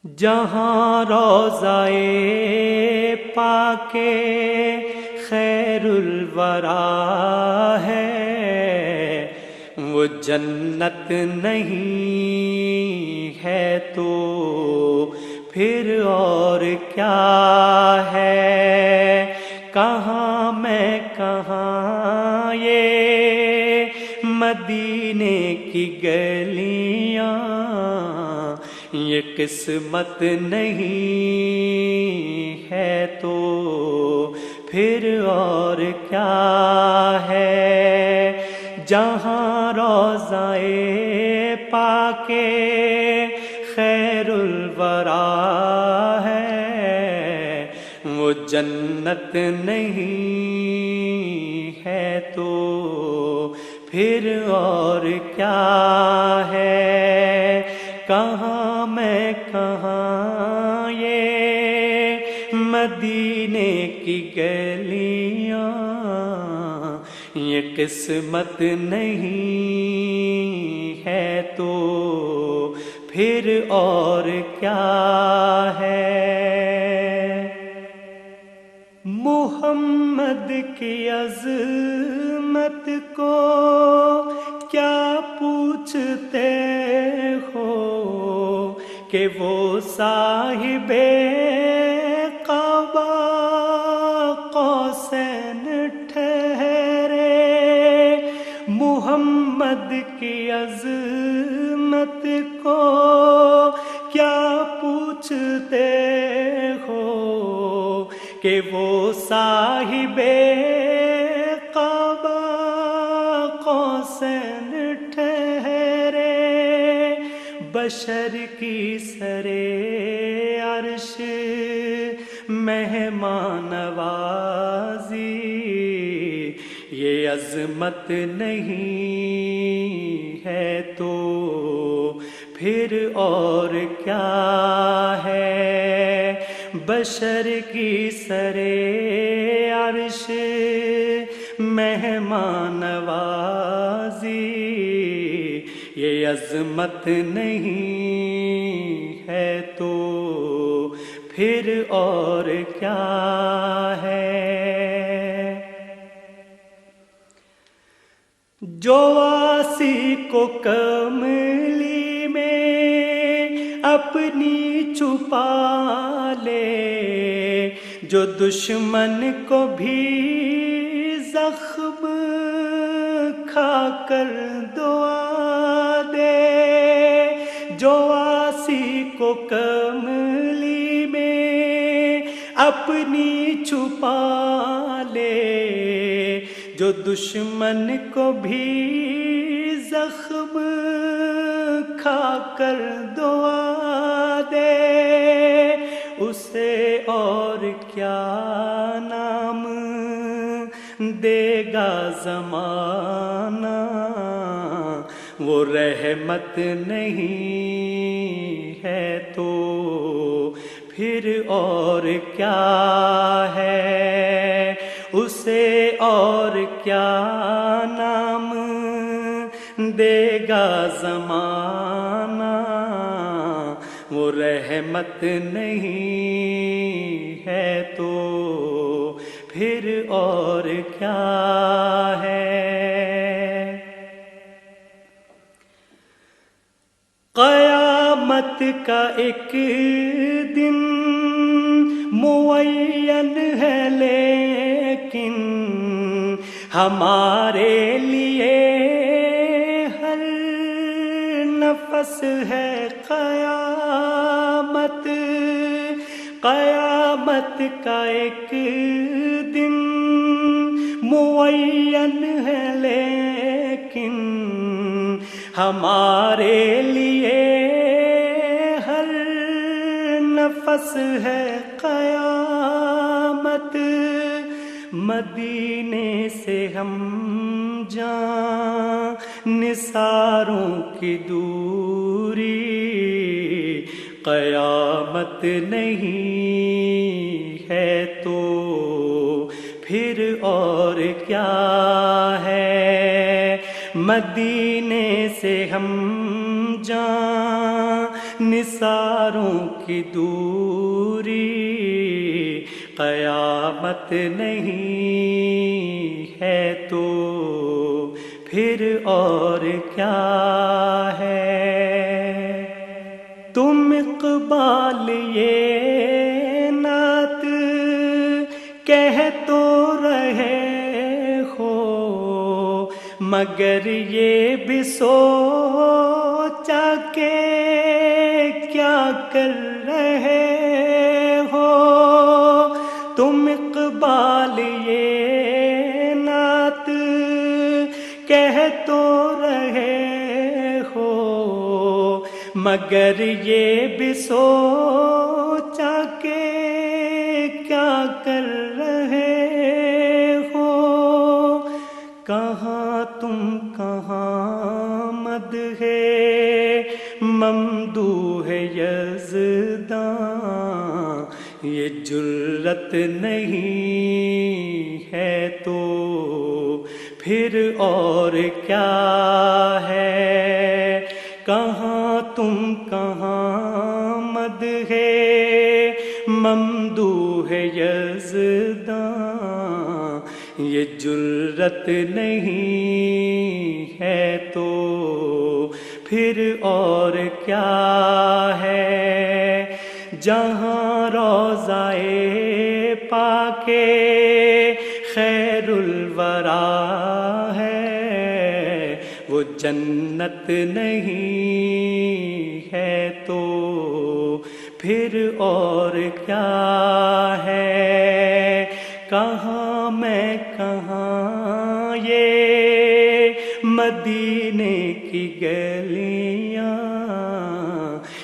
جہاں روضائے پاکے خیر الورا ہے وہ جنت نہیں ہے تو پھر اور کیا ہے؟ کہاں میں کہاں یہ مدینے کی گلیاں، یہ قسمت نہیں ہے تو پھر اور کیا ہے؟ جہاں روضائے پاکے خیر الورا ہے وہ جنت نہیں ہے تو پھر اور کیا ہے؟ کہاں میں کہاں یہ مدینے کی گلیاں، یہ قسمت نہیں ہے تو پھر اور کیا ہے؟ محمد کی عظمت کو کیا پوچھتے ہو کہ وہ صاحب قبا قوسین ٹھہرے؟ محمد کی عظمت کو کیا پوچھتے ہو کہ وہ صاحب قبا قوسین ٹھہرے؟ بشر کی سرے عرش مہمان نوازی، یہ عظمت نہیں ہے تو پھر اور کیا ہے؟ بشر کی سرے عرش مہمان نوازی، یہ عظمت نہیں ہے تو پھر اور کیا ہے؟ جو واسی کو کملی میں اپنی چھپا لے، جو دشمن کو بھی زخم کھا کر دعا دے، جو واسی کو کملی میں اپنی چھپا لے، جو دشمن کو بھی زخم کھا کر دعا دے، اسے اور کیا نام دے گا زمانہ؟ وہ رحمت نہیں ہے تو پھر اور کیا ہے؟ اسے اور کیا نام دے گا زمانہ؟ وہ رحمت نہیں ہے تو پھر اور کیا ہے؟ قیامت کا ایک دن معین ہے لیکن ہمارے لیے ہر نفس ہے قیامت۔ قیامت کا ایک دن معین ہے لیکن ہمارے لیے ہر نفس ہے قیامت۔ مدینے سے ہم جان نثاروں کی دوری، قیامت نہیں ہے تو پھر اور کیا ہے؟ مدینے سے ہم جان نثاروں کی دوری قیامت نہیں ہے تو پھر اور کیا ہے؟ تم اقبال یہ نعت کہہ تو رہے ہو، مگر یہ بھی سوچا کہ کیا کر رہے ہو؟ تم اقبال یہ نعت کہہ تو رہے ہو، مگر یہ بھی سوچا کہ کیا کر رہے ہو؟ کہاں تم کہاں مدح ممدوح یزداں، یہ جرت نہیں ہے تو پھر اور کیا ہے؟ کہاں تم کہاں مدح ممدوح یزداں، یہ جرت نہیں ہے تو پھر اور کیا ہے؟ جہاں روضہ پاک خیر الورا ہے، وہ جنت نہیں ہے تو پھر اور کیا ہے؟ کہاں میں کہاں یہ مدینے کی گلیاں،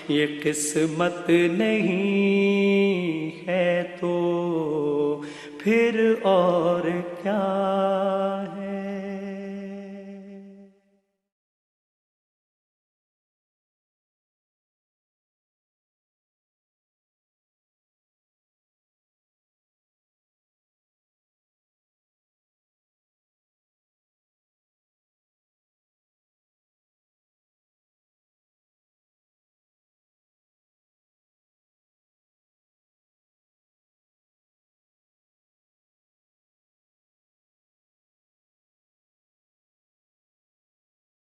یہ قسمت نہیں ہے تو پھر اور کیا